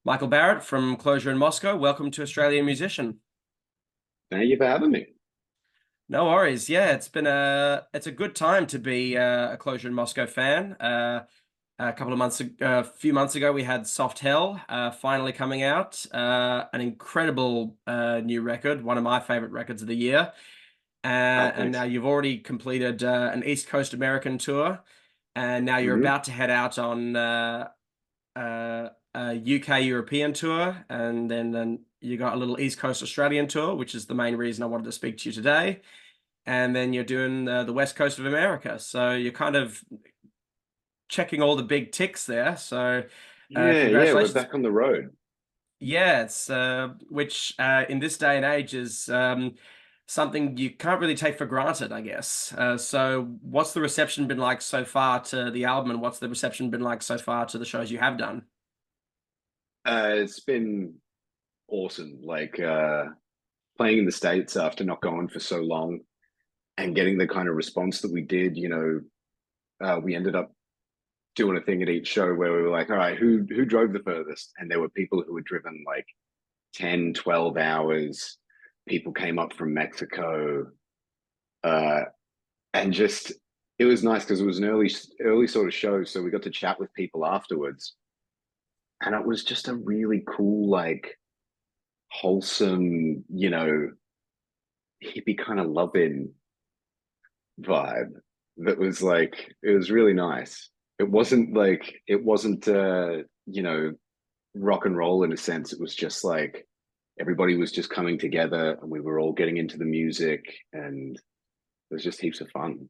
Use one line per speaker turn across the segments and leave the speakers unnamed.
Michael Barrett from Closure in Moscow. Welcome to Australian Musician.
Thank you for having me.
No worries. Yeah, it's a good time to be a Closure in Moscow fan. A few months ago, we had Soft Hell finally coming out. An incredible new record, one of my favorite records of the year.
Oh,
And now
thanks.
you've already completed an East Coast American tour, and now you're
hmm
about to head out on a UK European tour, and then you got a little East Coast Australian tour, which is the main reason I wanted to speak to you today. And then you're doing the West Coast of America. So you're kind of checking all the big ticks there. So
Yeah, we're
congratulations.
back on the road.
Yeah, it's which in this day and age is something you can't really take for granted, I guess. So what's the reception been like so far to the album, and what's the reception been like so far to the shows you have done?
It's been awesome. Playing in the States after not going for so long and getting the kind of response that we did. We ended up doing a thing at each show where we were like, all right, who drove the furthest? And there were people who had driven like 10, 12 hours. People came up from Mexico. Uh, and just it was nice because it was an early sort of show. So we got to chat with people afterwards. And it was just a really cool, like wholesome, hippie kind of loving vibe that was like it was really nice. It wasn't rock and roll in a sense. It was just like everybody was just coming together and we were all getting into the music and it was just heaps of fun.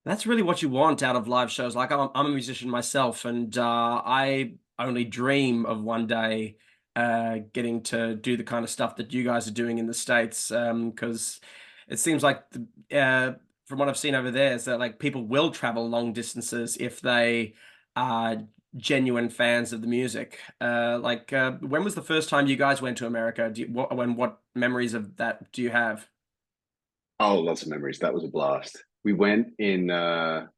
That's really what you want out of live shows. Like I'm a musician myself, and I only dream of one day getting to do the kind of stuff that you guys are doing in the States. Because it seems like from what I've seen over there, is that like people will travel long distances if they are genuine fans of the music. When was the first time you guys went to America? What memories of that do you have?
Oh, lots of memories. That was a blast. We went in it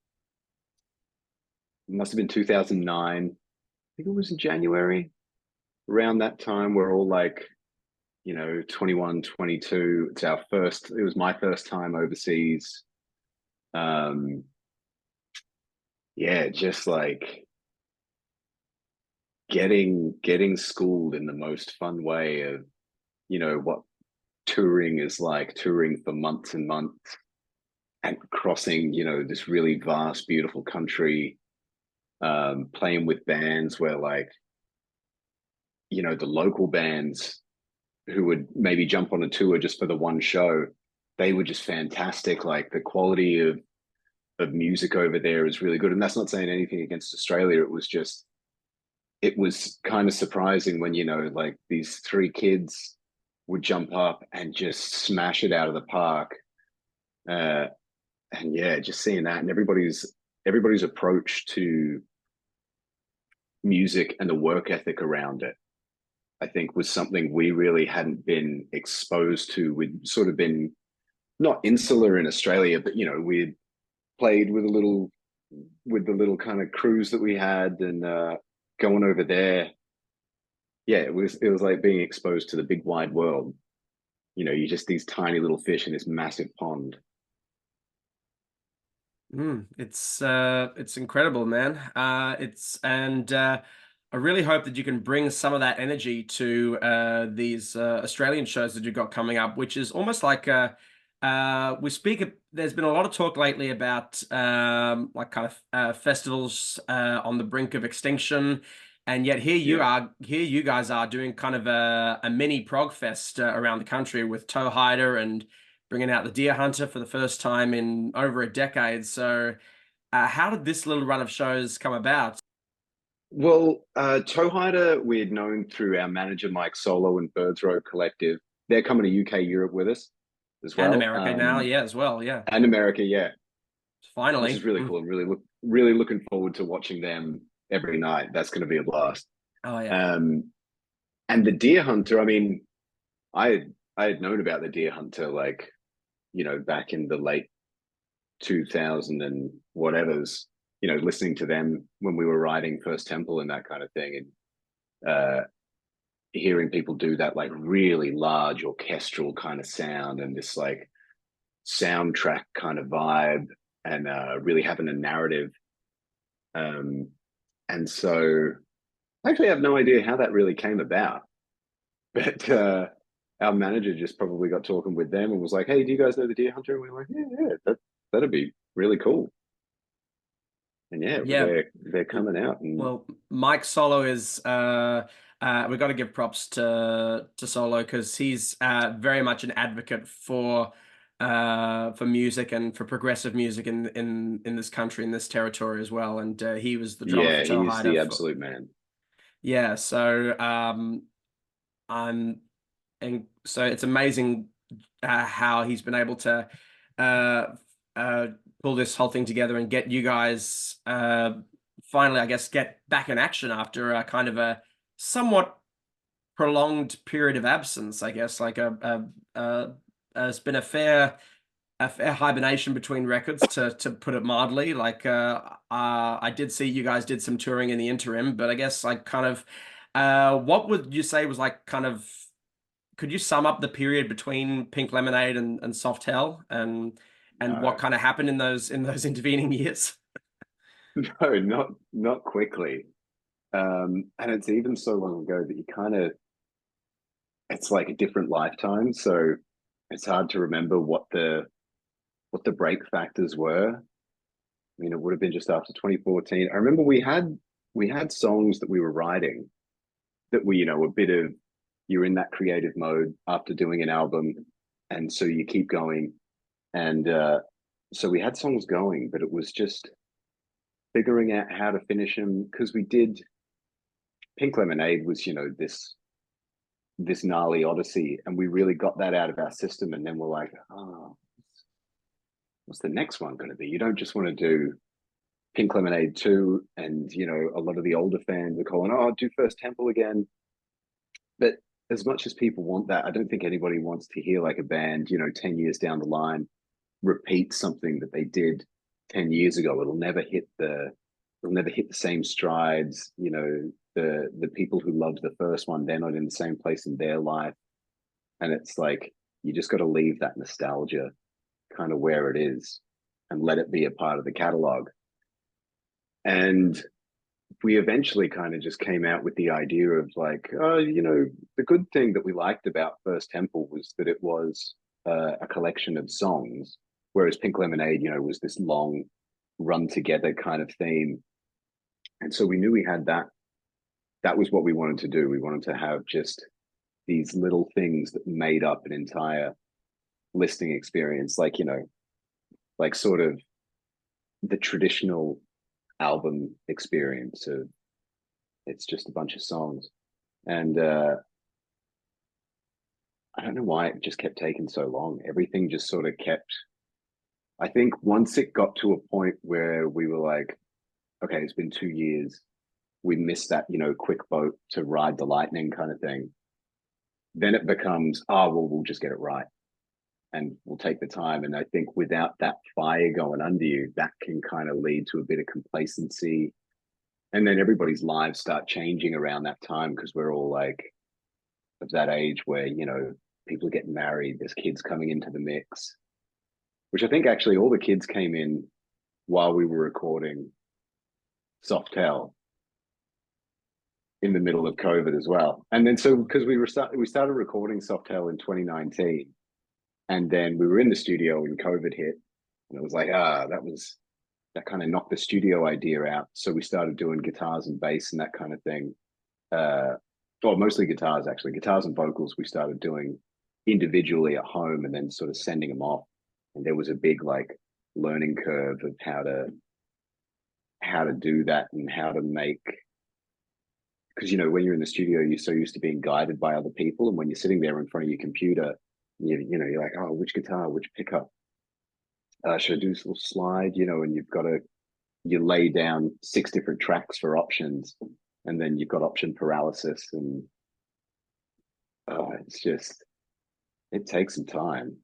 must have been 2009. I think it was in January. Around that time, we're all like 21, 22. It was my first time overseas. Um, yeah, just like getting schooled in the most fun way of, what touring is like, touring for months and months and crossing, this really vast, beautiful country, playing with bands where like, the local bands who would maybe jump on a tour just for the one show, they were just fantastic. Like the quality of music over there is really good. And that's not saying anything against Australia. It was kind of surprising when, like these three kids would jump up and just smash it out of the park. Uh, and yeah, just seeing that and everybody's approach to music and the work ethic around it, I think was something we really hadn't been exposed to. We'd sort of been not insular in Australia, but we'd played with the little kind of cruise that we had and going over there. Yeah, it was like being exposed to the big wide world. You're just these tiny little fish in this massive pond.
It's incredible, man. It's and I really hope that you can bring some of that energy to these Australian shows that you've got coming up, which is almost like there's been a lot of talk lately about like kind of festivals on the brink of extinction, and yet
Yeah.
here you guys are doing kind of a mini prog fest around the country with ToeHider and bringing out the Dear Hunter for the first time in over a decade. So, how did this little run of shows come about?
Well, ToeHider, we'd known through our manager Mike Solo and Birds Row Collective. They're coming to UK, Europe with us as
And
well,
America now, yeah, as well, yeah.
and America, yeah, which is
Finally.
really cool. And really looking forward to watching them every night. That's going to be a blast.
Oh yeah.
Um, and the Deer Hunter, I mean, I had known about the Deer Hunter like back in the late 2000 and whatever's, listening to them when we were writing First Temple and that kind of thing. uh, hearing people do that like really large orchestral kind of sound and this like soundtrack kind of vibe and really having a narrative. Um, and so I actually have no idea how that really came about, but our manager just probably got talking with them and was like, "Hey, do you guys know the Deer Hunter?" And we were like, "Yeah, yeah, that'd be really cool." And yeah,
Yeah.
they're coming out, and
Well, Mike Solo is we've got to give props to Solo because he's very much an advocate for music and for progressive music in this country, in this territory as well. And he was the drummer for
yeah, he's the
ToeHider for
absolute man.
yeah. So I'm and so it's amazing how he's been able to uh, uh, pull this whole thing together and get you guys finally, I guess, get back in action after a kind of a somewhat prolonged period of absence. I guess like has been a fair hibernation between records to put it mildly. Like I did see you guys did some touring in the interim, but I guess like kind of what would you say was like kind of could you sum up the period between Pink Lemonade and Soft Hell and what
No,
kind of happened in those intervening years?
no, not quickly. And it's even so long ago that you kind of it's like a different lifetime. So it's hard to remember what the break factors were. I mean, it would have been just after 2014. I remember we had songs that we were writing that were, a bit of you're in that creative mode after doing an album, and so you keep going. And so we had songs going, but it was just figuring out how to finish them because we did Pink Lemonade was, this gnarly odyssey, and we really got that out of our system. And then we're like, oh, what's the next one going to be? You don't just want to do Pink Lemonade 2, and a lot of the older fans are calling, oh, do First Temple again. But as much as people want that, I don't think anybody wants to hear like a band, 10 years down the line repeat something that they did 10 years ago. It'll never hit the same strides. The people who loved the first one, they're not in the same place in their life. And it's like you just got to leave that nostalgia kind of where it is and let it be a part of the catalog. And we eventually kind of just came out with the idea of like, the good thing that we liked about First Temple was that it was a collection of songs, whereas Pink Lemonade, was this long run together kind of theme. And so we knew we had that. That was what we wanted to do. We wanted to have just these little things that made up an entire listening experience, like, like sort of the traditional album experience of it's just a bunch of songs. And I don't know why it just kept taking so long. Everything just sort of kept. I think once it got to a point where we were like, okay, it's been 2 years. We missed that, quick boat to ride the lightning kind of thing. Then it becomes, well, we'll just get it right and we'll take the time. And I think without that fire going under you, that can kind of lead to a bit of complacency. And then everybody's lives start changing around that time because we're all like of that age where, people are getting married, there's kids coming into the mix, which I think actually all the kids came in while we were recording Soft Hell in the middle of COVID as well. And then so because we started recording Soft Hell in 2019, and then we were in the studio when COVID hit, and it was like that kind of knocked the studio idea out. So we started doing guitars and bass and that kind of thing. Well, mostly guitars actually, guitars and vocals. We started doing individually at home, and then sort of sending them off. And there was a big like learning curve of how to do that and how to make because when you're in the studio you're so used to being guided by other people, and when you're sitting there in front of your computer you're like, oh, which guitar, which pickup, should I do this little slide, and you lay down 6 different tracks for options, and then you've got option paralysis, and it's just it takes some time.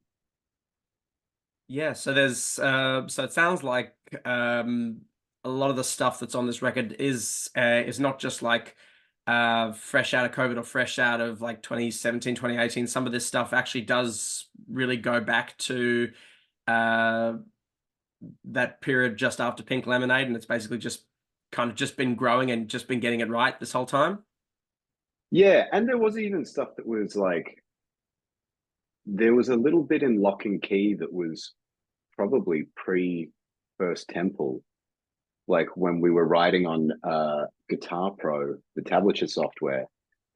Yeah, so there's so it sounds like a lot of the stuff that's on this record is not just like fresh out of COVID or fresh out of like 2017, 2018, some of this stuff actually does really go back to uh, that period just after Pink Lemonade, and it's basically just kind of just been growing and just been getting it right this whole time.
Yeah, and there was even stuff that was like there was a little bit in Lock and Key that was probably pre First Temple, like when we were writing on Guitar Pro, the tablature software.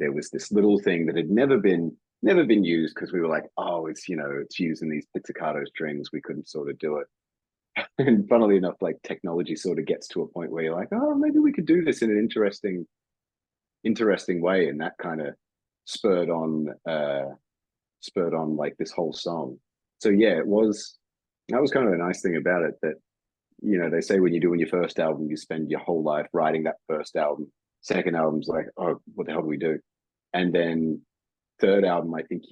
There was this little thing that had never been used because we were like, oh, it's it's using these pizzicato strings. We couldn't sort of do it. And funnily enough, like technology sort of gets to a point where you're like, oh, maybe we could do this in an interesting way, and that kind of spurred on spurred on like this whole song. So yeah, it was that was kind of a nice thing about it that they say when you're doing your first album, you spend your whole life writing that first album. Second album's like, oh, what the hell do we do? And then third album, I think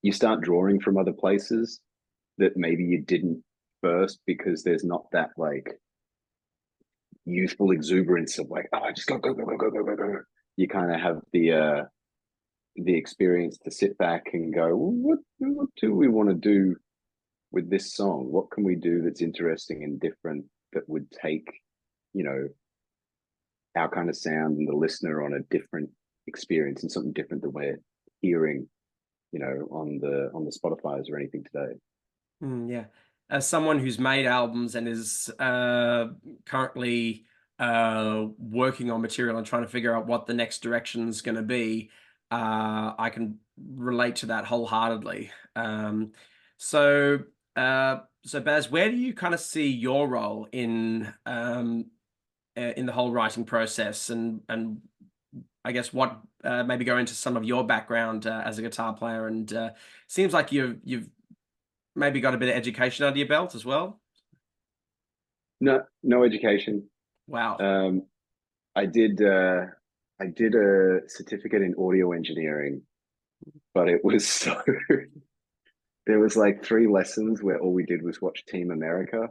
you start drawing from other places that maybe you didn't first because there's not that like youthful exuberance of like, oh, just go, go, go, go, go, go, go, go. You kind of have the experience to sit back and go, well, what do we want to do with this song? What can we do that's interesting and different that would take, you know, our kind of sound and the listener on a different experience and something different than we're hearing, on the Spotify's or anything today.
Yeah. As someone who's made albums and is currently working on material and trying to figure out what the next direction is going to be, I can relate to that wholeheartedly. So, so Baz, where do you kind of see your role in the whole writing process, and I guess what maybe go into some of your background as a guitar player, and seems like you've maybe got a bit of education under your belt as well.
No, no education.
Wow.
Um, I did I did a certificate in audio engineering, but it was so there was like three lessons where all we did was watch Team America,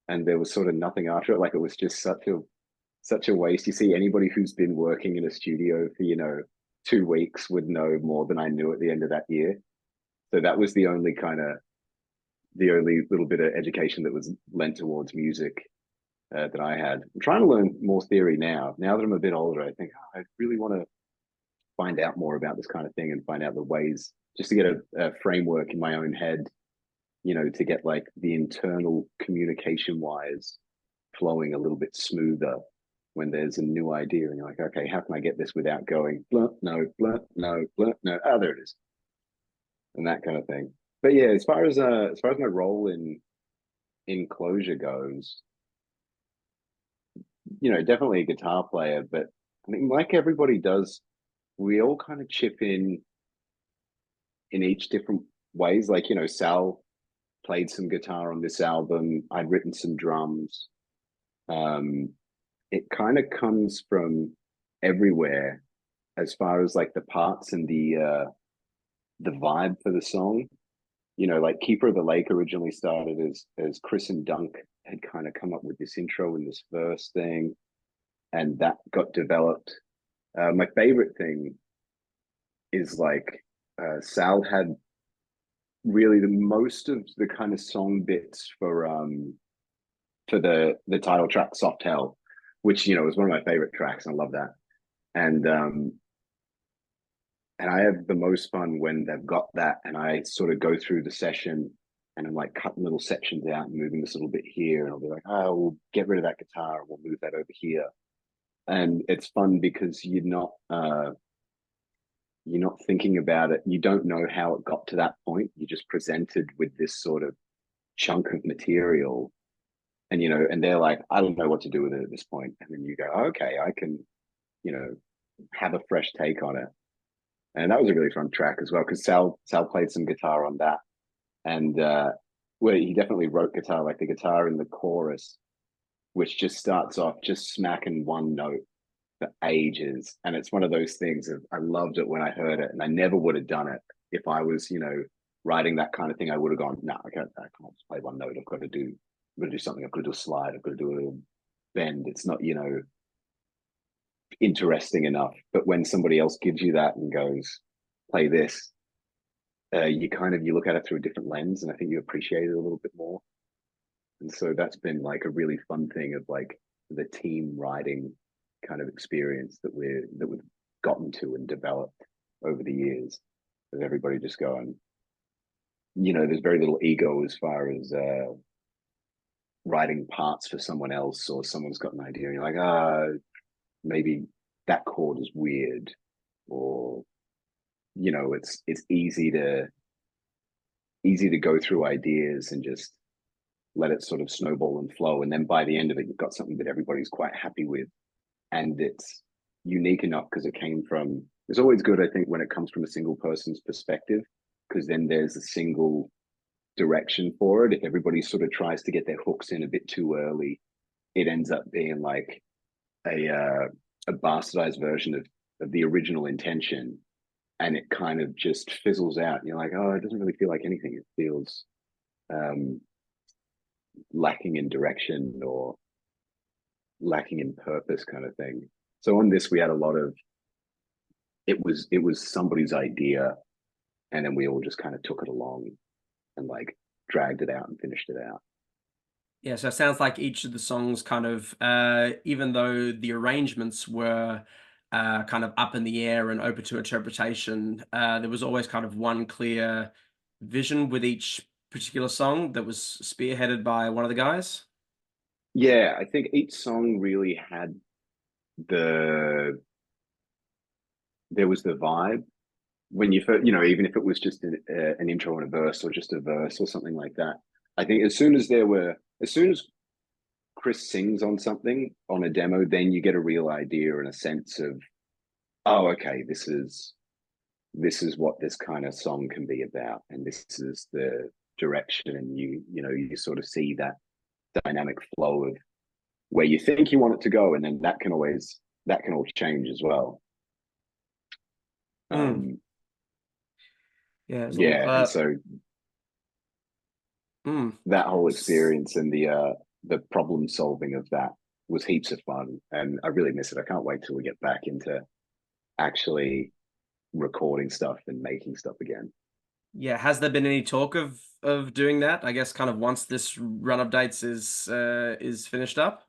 and there was sort of nothing after it. Like it was just such a waste. You see, anybody who's been working in a studio for 2 weeks would know more than I knew at the end of that year. So that was the only little bit of education that was lent towards music that I had. I'm trying to learn more theory now. Now that I'm a bit older, I think I really want to find out more about this kind of thing and find out the ways just to get a framework in my own head, to get like the internal communication wise flowing a little bit smoother when there's a new idea and you're like, okay, how can I get this without going blunt, no, blunt, no, blunt, no. Oh, there it is, and that kind of thing. But yeah, as far as my role in closure goes, definitely a guitar player, but I mean, like everybody does, we all kind of chip in each different ways. Like, Sal played some guitar on this album. I'd written some drums. Um, it kind of comes from everywhere as far as like the parts and the vibe for the song. Like Keeper of the Lake originally started as Chris and Dunk had kind of come up with this intro and this verse thing, and that got developed. My favorite thing is like Sal had really the most of the kind of song bits for the title track Soft Hell, which is one of my favorite tracks, and I love that. And I have the most fun when they've got that and I sort of go through the session and I'm like cutting little sections out and moving this little bit here, and I'll be like, oh, we'll get rid of that guitar and we'll move that over here. And it's fun because you're not thinking about it. You don't know how it got to that point. You're just presented with this sort of chunk of material, and and they're like, I don't know what to do with it at this point. And then you go, okay, I can, you know, have a fresh take on it. And that was a really fun track as well because Sal played some guitar on that, and where he definitely wrote guitar, like the guitar in the chorus, which just starts off just smacking one note for ages. And it's one of those things of I loved it when I heard it, and I never would have done it if I was, writing that kind of thing. I would have gone, no, I can't just play one note. I've got to do something. I've got to do a slide. I've got to do a bend. It's not, interesting enough. But when somebody else gives you that and goes, play this, you kind of you look at it through a different lens, and I think you appreciate it a little bit more. And so that's been like a really fun thing of like the team writing kind of experience that we've gotten to and developed over the years. With everybody just going, there's very little ego as far as writing parts for someone else, or someone's got an idea and you're like, maybe that chord is weird, or it's easy to go through ideas and just let it sort of snowball and flow, and then by the end of it you've got something that everybody's quite happy with, and it's unique enough because it came from, it's always good, I think, when it comes from a single person's perspective, because then there's a single direction for it. If everybody sort of tries to get their hooks in a bit too early, it ends up being like a bastardized version of the original intention, and it kind of just fizzles out. And you're like, oh, it doesn't really feel like anything. It feels um, lacking in direction or lacking in purpose, kind of thing. So on this, we had a lot of, it was somebody's idea, and then we all just kind of took it along and like dragged it out and finished it out.
Yeah, so it sounds like each of the songs kind of, even though the arrangements were kind of up in the air and open to interpretation, there was always kind of one clear vision with each particular song that was spearheaded by one of the guys.
Yeah, I think each song really had the there was the vibe when you first, even if it was just an intro and a verse, or just a verse or something like that. I think as soon as Chris sings on something on a demo, then you get a real idea and a sense of, oh, okay, this is what this kind of song can be about, and this is the direction, and you sort of see that dynamic flow of where you think you want it to go, and then that can all change as well.
Mm.
Um,
Yeah, there's a lot of
yeah, and so
mm.
that whole experience and the problem solving of that was heaps of fun, and I really miss it. I can't wait till we get back into actually recording stuff and making stuff again.
Yeah, has there been any talk of doing that? I guess kind of once this run of dates is finished up.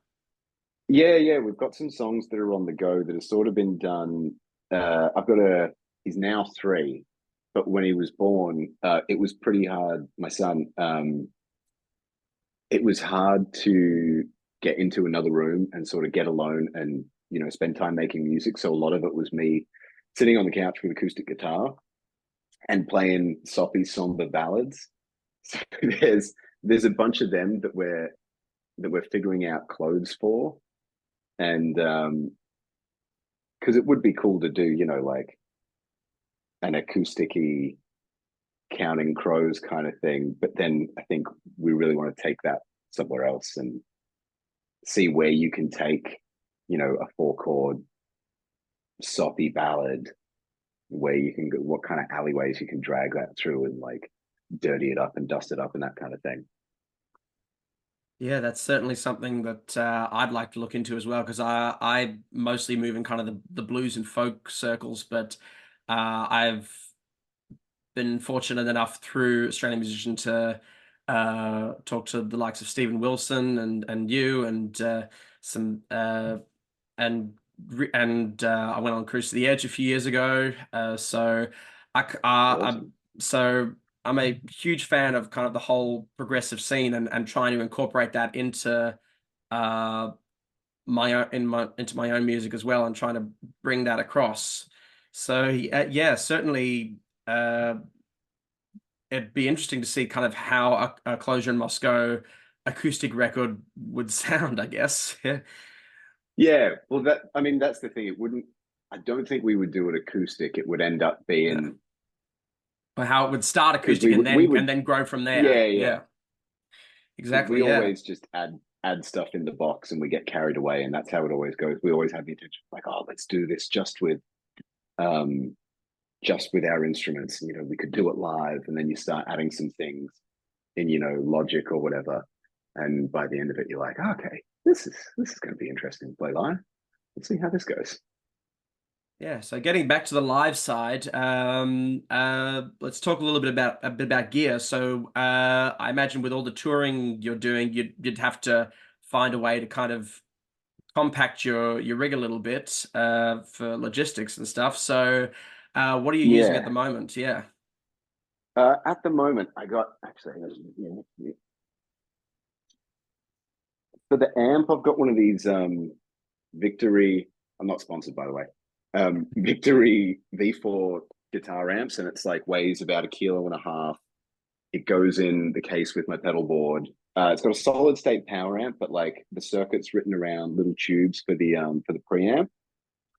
Yeah, yeah, we've got some songs that are on the go that have sort of been done. I've got he's now 3, but when he was born, it was pretty hard. My son, it was hard to get into another room and sort of get alone and spend time making music. So a lot of it was me sitting on the couch with acoustic guitar and playing soppy somber ballads. So there's a bunch of them that we're figuring out clothes for, and because it would be cool to do like an acousticy Counting Crows kind of thing, but then I think we really want to take that somewhere else and see where you can take a 4 chord soppy ballad, where you can go, what kind of alleyways you can drag that through and like dirty it up and dust it up and that kind of thing.
Yeah, that's certainly something that I'd like to look into as well because I mostly move in kind of the blues and folk circles, but I've been fortunate enough through Australian Musician to talk to the likes of Stephen Wilson and you and some and I went on Cruise to the Edge a few years ago.
Awesome.
So I'm a huge fan of kind of the whole progressive scene and trying to incorporate that into uh, into my own music as well and trying to bring that across. So yeah, certainly it'd be interesting to see kind of how a Closure in Moscow acoustic record would sound, I guess. Yeah.
Yeah, well, I mean, that's the thing. It wouldn't. I don't think we would do it acoustic. It would end up
Yeah.
being
Or how it would start
because
acoustic
we
and
would.
then grow from there.
Yeah, yeah.
Yeah,
Because we
exactly. Yeah.
always just add stuff in the box and we get carried away, and that's how it always goes. We always have the intention like, oh, let's do this um just with our instruments. We could do it live, and then you start adding some things in Logic or whatever, and by the end of it, you're like, oh, okay, this is going to be interesting to play live. Let's see how this goes.
Yeah, so getting back to the live side, let's talk a bit about gear. So I imagine with all the touring you're doing, you'd have to find a way to kind of compact your rig a little bit for logistics and stuff. So what are you using at the
Yeah.
moment? Yeah.
At the moment, I got actually for the amp, I've got one of these Victory. I'm not sponsored, by the way. Victory V4 guitar amps, and it's like weighs about 1.5 kilos. It goes in the case with my pedal board. It's got a solid state power amp, but like the circuit's written around little tubes for the preamp.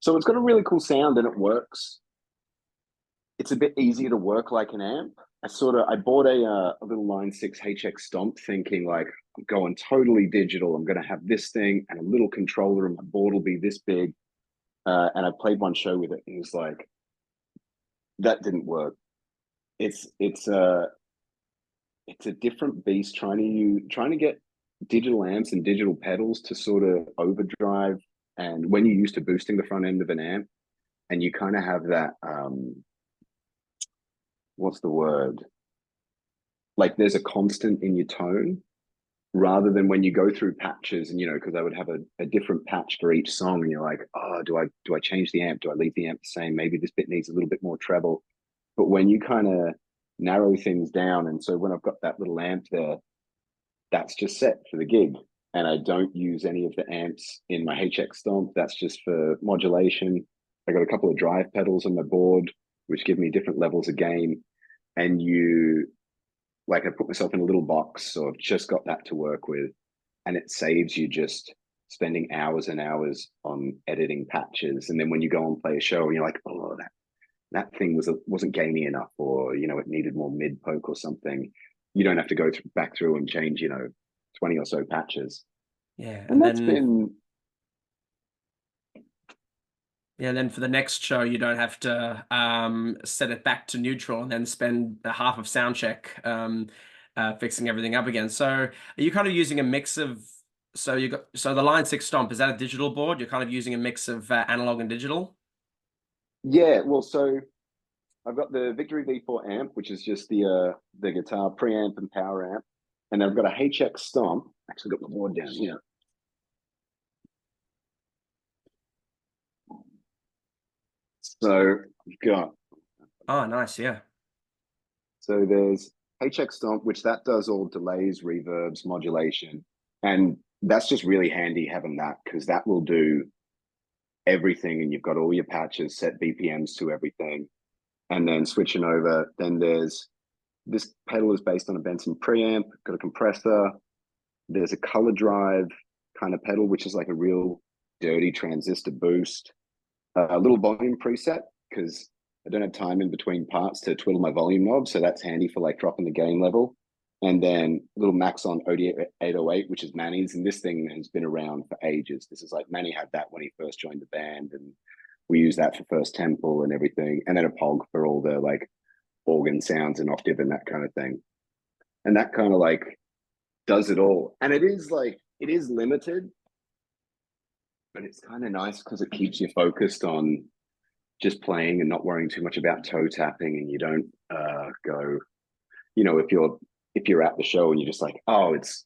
So it's got a really cool sound and it works. It's a bit easier to work like an amp. I bought a little Line 6 HX Stomp thinking like I'm going totally digital. I'm gonna have this thing and a little controller and my board will be this big. And I played one show with it and it was like that didn't work. It's it's uh it's a different beast trying to get digital amps and digital pedals to sort of overdrive. And when you're used to boosting the front end of an amp and you kind of have that what's the word? Like there's a constant in your tone rather than when you go through patches and because I would have a different patch for each song and you're like, oh, do I change the amp? Do I leave the amp the same? Maybe this bit needs a little bit more treble. But when you kind of narrow things down, and so when I've got that little amp there, that's just set for the gig. And I don't use any of the amps in my HX Stomp. That's just for modulation. I got a couple of drive pedals on my board, which give me different levels of gain. And I put myself in a little box, so I've just got that to work with. And it saves you just spending hours and hours on editing patches. And then when you go and play a show and you're like, oh, that thing wasn't gainy enough, or it needed more mid poke or something. You don't have to go back through and change 20 or so patches,
Yeah.
and that's been
And then for the next show, you don't have to set it back to neutral and then spend the half of sound check fixing everything up again. So are you kind of using a mix of so the Line 6 Stomp, is that a digital board? You're kind of using a mix of analog and digital?
yeah. Well, so I've got the Victory V4 amp, which is just the guitar preamp and power amp, and I've got a HX Stomp. Actually, got my board down here. So I've got
Oh, nice. Yeah.
So there's HX Stomp, which that does all delays, reverbs, modulation. And that's just really handy having that because that will do everything and you've got all your patches, set BPMs to everything. And then switching over, then there's this pedal is based on a Benson preamp, got a compressor. There's a color drive kind of pedal, which is like a real dirty transistor boost. A little volume preset because I don't have time in between parts to twiddle my volume knob, so that's handy for like dropping the gain level. And then a little Maxon OD808, which is Manny's, and this thing has been around for ages. This is like Manny had that when he first joined the band, and we use that for First Temple and everything, and then a Pog for all the like organ sounds and octave and that kind of thing. And that kind of like does it all. And it is limited, but it's kind of nice because it keeps you focused on just playing and not worrying too much about toe tapping, and you don't go if you're at the show and you're just like, oh, it's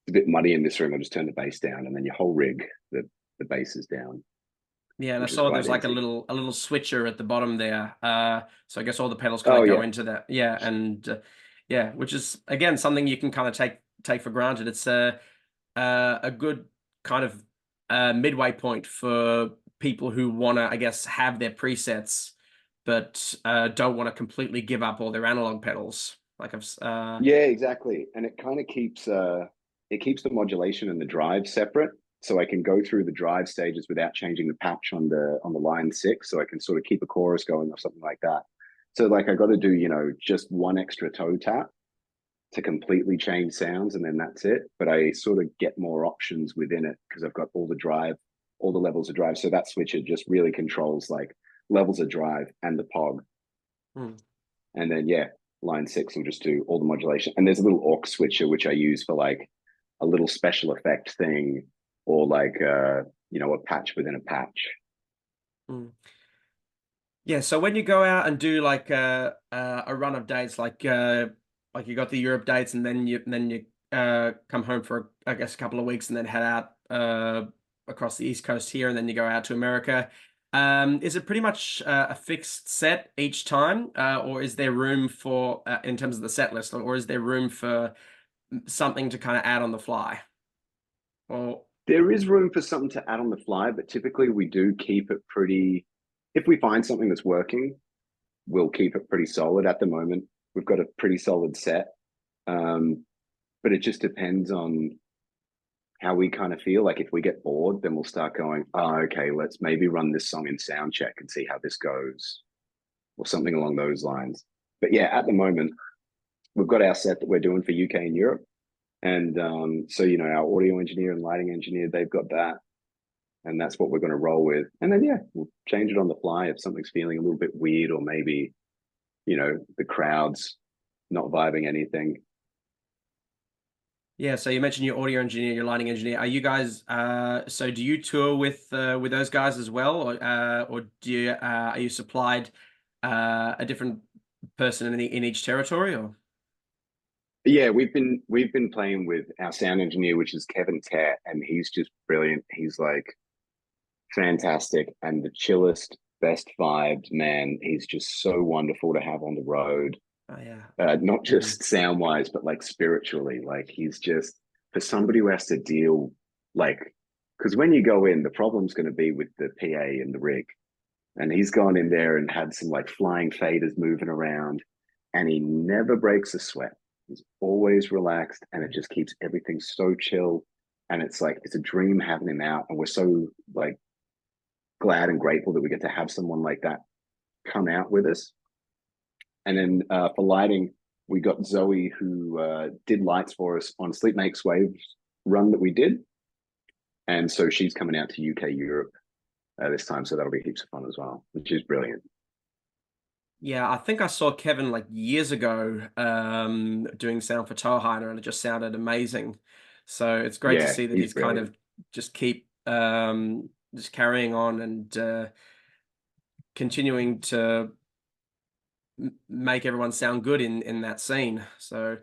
a bit muddy in this room, I'll just turn the bass down, and then your whole rig, the bass is down,
Yeah, and I
which is
saw
quite
there's like
easy.
a little switcher at the bottom there. So I guess all the pedals kind
Oh
of go
yeah.
into that. Yeah, and yeah, which is again something you can kind of take for granted. It's a good kind of midway point for people who want to, I guess, have their presets, but don't want to completely give up all their analog pedals. Like
Yeah, exactly. And it keeps the modulation and the drive separate. So I can go through the drive stages without changing the patch on the line six. So I can sort of keep a chorus going or something like that. So like I got to do, just one extra toe tap to completely change sounds and then that's it. But I sort of get more options within it because I've got all the levels of drive. So that switcher just really controls like levels of drive and the pog.
hmm.
And then yeah, line six will just do all the modulation. And there's a little aux switcher which I use for like a little special effect thing or like a patch within a patch.
Hmm. Yeah, so when you go out and do like a run of dates, like you got the Europe dates, and then you come home for I guess a couple of weeks, and then head out across the East Coast here, and then you go out to America. Is it pretty much a fixed set each time, or is there room for in terms of the set list, or is there room for something to kind of add on the fly? Or
There is room for something to add on the fly, but typically we do keep it pretty. If we find something that's working, we'll keep it pretty solid. At the moment, we've got a pretty solid set, um, but it just depends on how we kind of feel. Like if we get bored, then we'll start going, oh, okay, let's maybe run this song in sound check and see how this goes, or something along those lines. But yeah, at the moment, we've got our set that we're doing for UK and Europe. And so, our audio engineer and lighting engineer, they've got that. And that's what we're going to roll with. And then, yeah, we'll change it on the fly if something's feeling a little bit weird, or maybe, the crowd's not vibing anything.
yeah, so you mentioned your audio engineer, your lighting engineer. Are you guys so do you tour with those guys as well, or do you are you supplied a different person in each territory, or
But yeah, we've been playing with our sound engineer, which is Kevin Tat, and he's just brilliant. He's like fantastic and the chillest, best vibed man. He's just so wonderful to have on the road.
oh yeah.
Not
Mm.
just sound wise, but like spiritually. Like he's just for somebody who has to deal like because when you go in, the problem's going to be with the PA and the rig. And he's gone in there and had some like flying faders moving around, and he never breaks a sweat. He's always relaxed, and it just keeps everything so chill. And it's like it's a dream having him out, and we're so like glad and grateful that we get to have someone like that come out with us. And then for lighting, we got Zoe who did lights for us on Sleep Makes Waves run that we did, and so she's coming out to UK Europe this time, so that'll be heaps of fun as well, which is brilliant.
Yeah, I think I saw Kevin like years ago doing sound for ToeHider, and it just sounded amazing. So it's great to
Yeah,
see that
he's
he's kind
brilliant.
of just keep just carrying on and continuing to make everyone sound good in that scene. So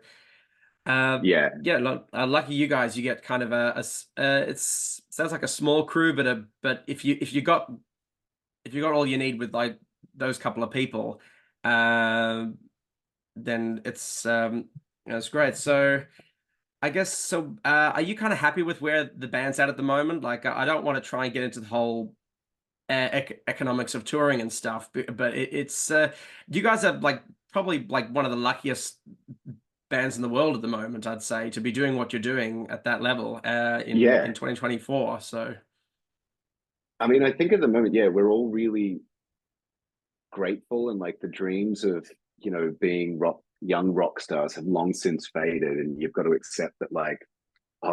Yeah,
yeah, lucky you guys, you get kind of it's sounds like a small crew, but if you got all you need with like those couple of people, um, then it's great. So I guess so. Are you kind of happy with where the band's at the moment? Like, I don't want to try and get into the whole economics of touring and stuff, but it's you guys are like probably like one of the luckiest bands in the world at the moment, I'd say, to be doing what you're doing at that level in
yeah.
2024. So
I mean, I think at the moment, yeah, we're all really grateful, and like the dreams of being young rock stars have long since faded, and you've got to accept that like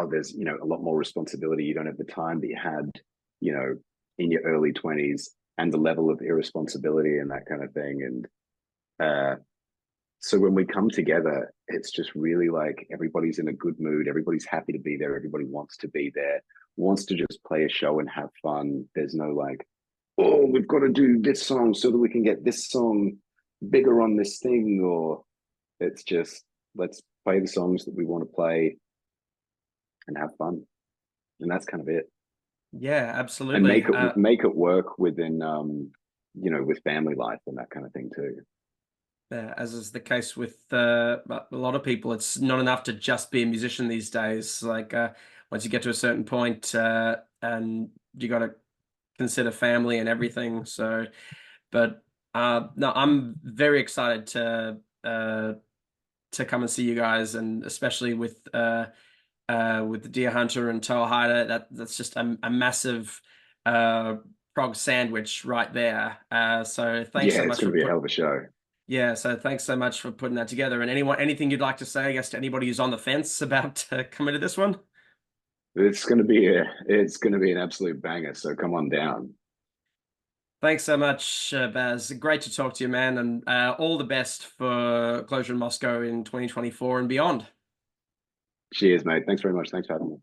there's a lot more responsibility. You don't have the time that you had you know in your early 20s, and the level of irresponsibility and that kind of thing. And so when we come together, it's just really like everybody's in a good mood, everybody's happy to be there, everybody wants to be there, wants to just play a show and have fun. There's no like, oh, we've got to do this song so that we can get this song bigger on this thing, or it's just let's play the songs that we want to play and have fun. And that's kind of it.
yeah,
And
absolutely.
make it work within with family life and that kind of thing too.
As is the case with a lot of people, it's not enough to just be a musician these days. Like once you get to a certain point, and you got to consider family and everything. So, but no, I'm very excited to come and see you guys, and especially with the Dear Hunter and ToeHider. That's just a massive uh, prog sandwich right there. So thanks
Yeah,
so
it's
much
going
for
to be a
put
hell of a show.
yeah, so thanks so much for putting that together. And anything you'd like to say, I guess, to anybody who's on the fence about coming to this one?
It's going to be an absolute banger. So come on down.
Thanks so much, Baz. Great to talk to you, man, and all the best for Closure in Moscow in 2024 and beyond.
Cheers, mate. Thanks very much. Thanks for having me.